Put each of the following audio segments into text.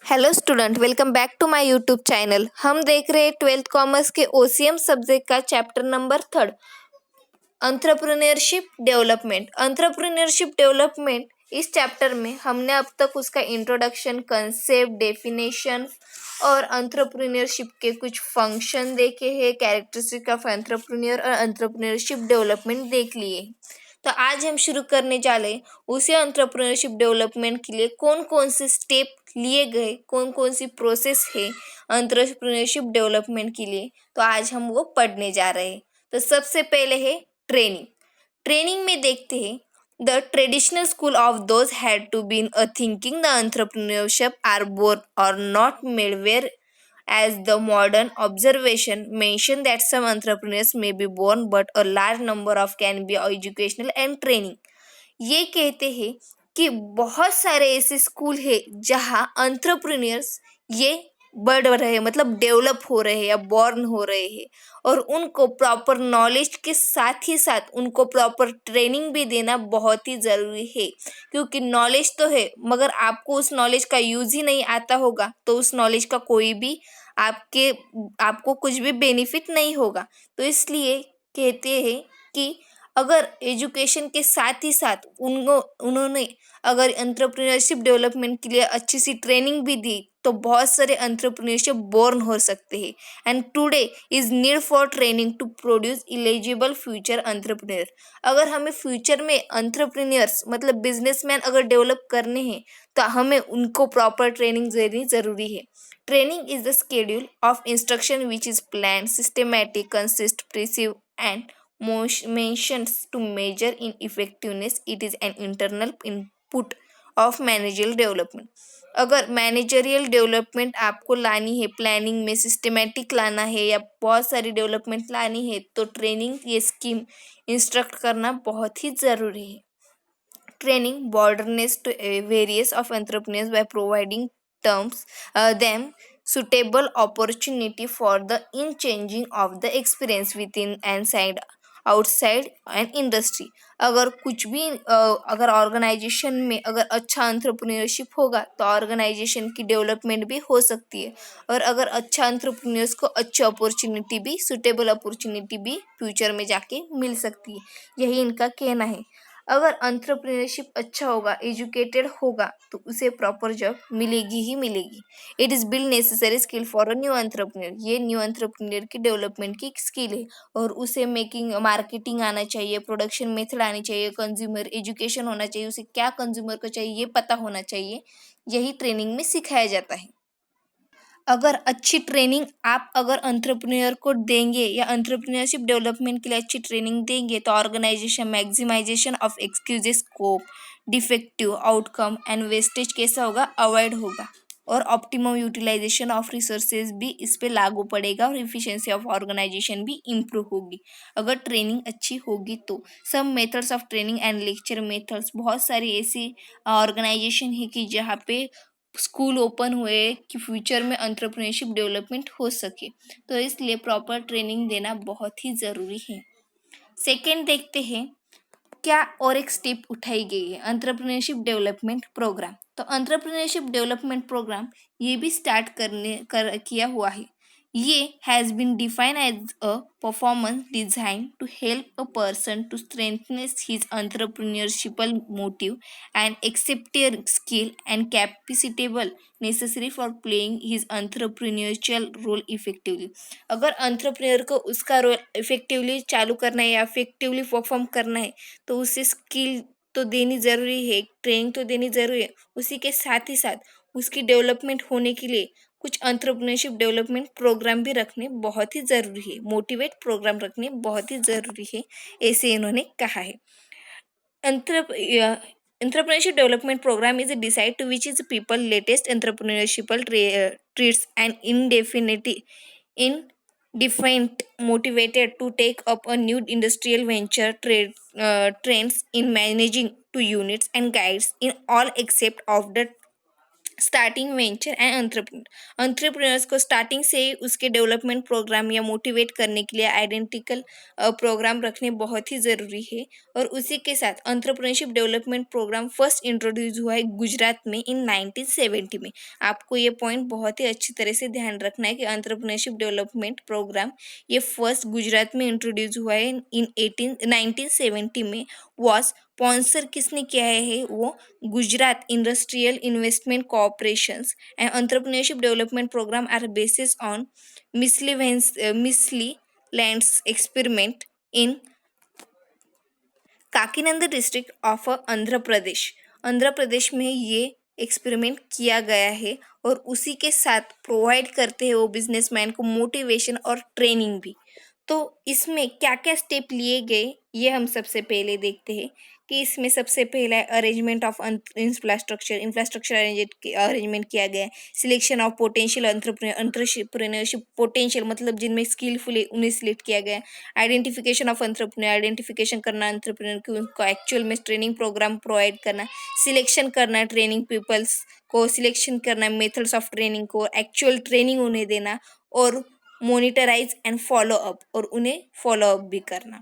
Hello student, welcome back to my YouTube channel. हम देख रहे हैं 12th कॉमर्स के ओसीएम सब्जेक्ट का chapter number 3 entrepreneurship development. Entrepreneurship development इस चैप्टर में हमने अब तक उसका इंट्रोडक्शन, कंसेप्ट, डेफिनेशन और एंटरप्रेन्योरशिप के कुछ फंक्शन देखे हैं, कैरेक्टरिस्टिक ऑफ एंटरप्रेन्योर और एंटरप्रेन्योरशिप डेवलपमेंट देख लिए। तो आज हम शुरू करने जा रहे उसे एंटरप्रेन्योरशिप डेवलपमेंट के लिए कौन कौन से स्टेप लिए गए, कौन कौन सी प्रोसेस है एंटरप्रेन्योरशिप डेवलपमेंट के लिए, तो आज हम वो पढ़ने जा रहे हैं। तो सबसे पहले है ट्रेनिंग। ट्रेनिंग में देखते हैं the traditional school of those had to been a thinking the entrepreneurship are born or not made where as the modern observation mention that some entrepreneurs may be born but a large number of can be educational and training। ये कहते हैं कि बहुत सारे ऐसे school है जहाँ entrepreneurs ये बढ़ रहे हैं, मतलब डेवलप हो रहे हैं या बॉर्न हो रहे हैं, और उनको प्रॉपर नॉलेज के साथ ही साथ उनको प्रॉपर ट्रेनिंग भी देना बहुत ही ज़रूरी है। क्योंकि नॉलेज तो है मगर आपको उस नॉलेज का यूज़ ही नहीं आता होगा तो उस नॉलेज का कोई भी आपको कुछ भी बेनिफिट नहीं होगा। तो इसलिए कहते हैं कि अगर एजुकेशन के साथ ही साथ उन्होंने अगर एंटरप्रेन्योरशिप डेवलपमेंट के लिए अच्छी सी ट्रेनिंग भी दी तो बहुत सारे एंटरप्रेन्योरशिप बोर्न हो सकते हैं। And today is need for training to produce eligible future entrepreneur. अगर हमें फ्यूचर में एंटरप्रेन्योर्स मतलब बिजनेसमैन अगर डेवलप करने हैं तो हमें उनको प्रॉपर ट्रेनिंग देनी ज़रूरी है। Training is the schedule of instruction which is planned, systematic, consist, precise, and mentions to measure in effectiveness. It is an internal input of managerial development। अगर मैनेजरियल डेवलपमेंट आपको लानी है, प्लानिंग में systematic लाना है या बहुत सारी डेवलपमेंट लानी है तो ट्रेनिंग ये स्कीम इंस्ट्रक्ट करना बहुत ही ज़रूरी है। Training broadens to various of entrepreneurs by providing them suitable opportunity for the in changing of the experience within and side outside and industry. अगर कुछ भी अगर ऑर्गेनाइजेशन में अगर अच्छा एंटरप्रेन्योरशिप होगा तो ऑर्गेनाइजेशन की डेवलपमेंट भी हो सकती है, और अगर अच्छा एंटरप्रेन्योर्स को अच्छी अपॉर्चुनिटी भी, सुटेबल अपॉर्चुनिटी भी फ्यूचर में जाके मिल सकती है। यही इनका कहना है। अगर एंटरप्रेन्योरशिप अच्छा होगा, एजुकेटेड होगा तो उसे प्रॉपर जॉब मिलेगी ही मिलेगी। It is build necessary skill for a new entrepreneur. ये न्यू एंटरप्रेन्योर की डेवलपमेंट की स्किल है, और उसे मेकिंग मार्केटिंग आना चाहिए, प्रोडक्शन मेथड आनी चाहिए, कंज्यूमर एजुकेशन होना चाहिए, उसे क्या कंज्यूमर को चाहिए ये पता होना चाहिए। यही ट्रेनिंग में सिखाया जाता है। अगर अच्छी ट्रेनिंग आप अगर एंटरप्रेन्योर को देंगे या एंटरप्रेन्योरशिप डेवलपमेंट के लिए अच्छी ट्रेनिंग देंगे तो organisation maximisation of excuses, scope, defective outcome and wastage कैसा होगा, अवॉइड होगा, और ऑप्टिमम यूटिलाइजेशन ऑफ रिसोर्सेज भी इस पे लागू पड़ेगा और इफिशिएंसी ऑफ ऑर्गेनाइजेशन भी इम्प्रूव होगी अगर ट्रेनिंग अच्छी होगी तो। सब methods of training and lecture methods, बहुत सारी ऐसी ऑर्गेनाइजेशन है कि जहाँ पे स्कूल ओपन हुए कि फ्यूचर में एंटरप्रेन्योरशिप डेवलपमेंट हो सके, तो इसलिए प्रॉपर ट्रेनिंग देना बहुत ही ज़रूरी है। सेकेंड देखते हैं क्या और एक स्टेप उठाई गई है एंटरप्रेन्योरशिप डेवलपमेंट प्रोग्राम। तो एंटरप्रेन्योरशिप डेवलपमेंट प्रोग्राम ये भी स्टार्ट किया हुआ है। ये has been defined as a performance design to help a person to strengthen his entrepreneurial motive and accepted skill and capabilities necessary for playing his entrepreneurial role effectively. अगर entrepreneur को उसका role effectively चालू करना है या effectively perform करना है तो उसे स्किल तो देनी ज़रूरी है, ट्रेनिंग तो देनी ज़रूरी है। उसी के साथ ही साथ उसकी डेवलपमेंट होने के लिए कुछ एंटरप्रेन्योरशिप डेवलपमेंट प्रोग्राम भी रखने बहुत ही ज़रूरी है, मोटिवेट प्रोग्राम रखने बहुत ही ज़रूरी है, ऐसे इन्होंने कहा है। Entrepreneurship development program is a decide to which is people latest entrepreneurshipal traits and indefinite motivated to take up a new industrial venture trends in managing to units and guides in all except of the starting venture and entrepreneurs को starting से ही उसके development programme या motivate करने के लिए identical programme रखने बहुत ही ज़रूरी है। और उसी के साथ entrepreneurship development programme first introduce हुआ है गुजरात में इन 1970 में। आपको ये पॉइंट बहुत ही अच्छी तरह से ध्यान रखना है कि एंटरप्रेन्योरशिप डेवलपमेंट प्रोग्राम ये फर्स्ट गुजरात में इंट्रोड्यूस हुआ है इन 1970 में। वॉज स्पॉन्सर किसने किया है वो Gujarat industrial investment corporations and entrepreneurship development programme are basis on McClelland's experiment in Kakinada district of Andhra Pradesh में ये एक्सपेरिमेंट किया गया है। और उसी के साथ प्रोवाइड करते हैं वो बिजनेसमैन को मोटिवेशन और ट्रेनिंग भी। तो इसमें क्या क्या स्टेप लिए गए ये हम सबसे पहले देखते हैं कि इसमें सबसे पहला है अरेंजमेंट ऑफ इंफ्रास्ट्रक्चर अरेंजमेंट किया गया है। Selection of potential entrepreneurship potential मतलब जिनमें स्किलफुल है उन्हें सिलेक्ट किया गया है। आइडेंटिफिकेशन ऑफ एंटरप्रेन्योर आइडेंटिफिकेशन करना एंटरप्रेन्योर की उनको एक्चुअल में ट्रेनिंग प्रोग्राम प्रोवाइड करना। सिलेक्शन करना ट्रेनिंग पीपल्स को सिलेक्शन करना मेथड्स ऑफ ट्रेनिंग को एक्चुअल ट्रेनिंग उन्हें देना। और मोनिटराइज एंड फॉलो अप और उन्हें फॉलो अप भी करना।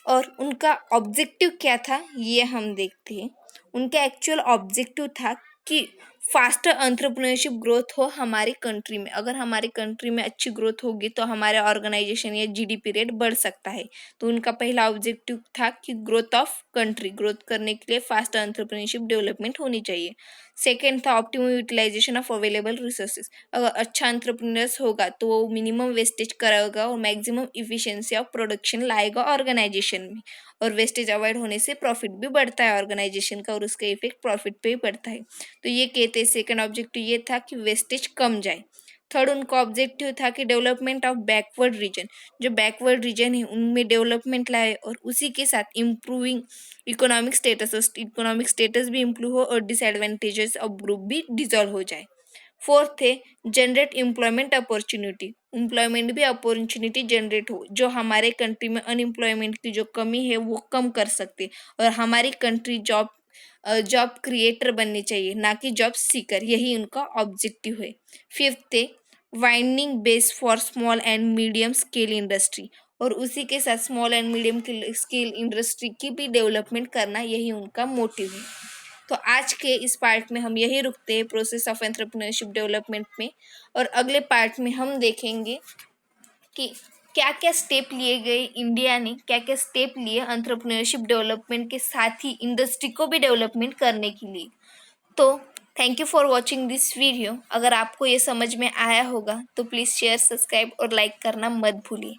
और उनका ऑब्जेक्टिव क्या था ये हम देखते हैं। उनका एक्चुअल ऑब्जेक्टिव था कि फास्टर एंटरप्रेन्योरशिप ग्रोथ हो हमारी कंट्री में। अगर हमारी कंट्री में अच्छी ग्रोथ होगी तो हमारे ऑर्गेनाइजेशन या जीडीपी रेट बढ़ सकता है। तो उनका पहला ऑब्जेक्टिव था कि ग्रोथ ऑफ कंट्री ग्रोथ करने के लिए फास्ट एंटरप्रेन्योरशिप डेवलपमेंट होनी चाहिए। सेकेंड था optimum utilisation of available resources. अगर अच्छा एंटरप्रेन्योर्स होगा तो वो मिनिमम वेस्टेज कराएगा और मैक्सिमम इफिशिएंसी ऑफ प्रोडक्शन लाएगा ऑर्गेनाइजेशन में। और वेस्टेज अवॉइड होने से प्रॉफिट भी बढ़ता है ऑर्गेनाइजेशन का और उसका इफेक्ट प्रॉफिट पे ही पड़ता है। तो ये कहते हैं सेकेंड ऑब्जेक्टिव ये था कि वेस्टेज कम जाए। थर्ड उनका ऑब्जेक्टिव था कि डेवलपमेंट ऑफ बैकवर्ड रीजन जो बैकवर्ड रीजन है उनमें डेवलपमेंट लाए और उसी के साथ इम्प्रूविंग इकोनॉमिक स्टेटस भी इम्प्रूव हो और डिसएडवांटेजेस ऑफ ग्रुप भी डिजॉल्व हो जाए। फोर्थ है जनरेट एम्प्लॉयमेंट भी अपॉर्चुनिटी जनरेट हो जो हमारे कंट्री में अनएम्प्लॉयमेंट की जो कमी है वो कम कर सकते और हमारी कंट्री जॉब क्रिएटर बननी चाहिए ना कि जॉब सीकर। यही उनका ऑब्जेक्टिव है। फिफ्थ है winding base for small and medium scale industry और उसी के साथ small and medium scale industry की भी डेवलपमेंट करना यही उनका मोटिव है। तो आज के इस पार्ट में हम यही रुकते हैं प्रोसेस ऑफ एंटरप्रेन्योरशिप डेवलपमेंट में। और अगले पार्ट में हम देखेंगे कि क्या क्या स्टेप लिए गए इंडिया ने क्या क्या स्टेप लिए एंटरप्रेन्योरशिप डेवलपमेंट के साथ ही इंडस्ट्री को भी डेवलपमेंट करने के लिए। तो thank you for watching this video. अगर आपको ये समझ में आया होगा तो प्लीज़ शेयर सब्सक्राइब और लाइक करना मत भूलिए।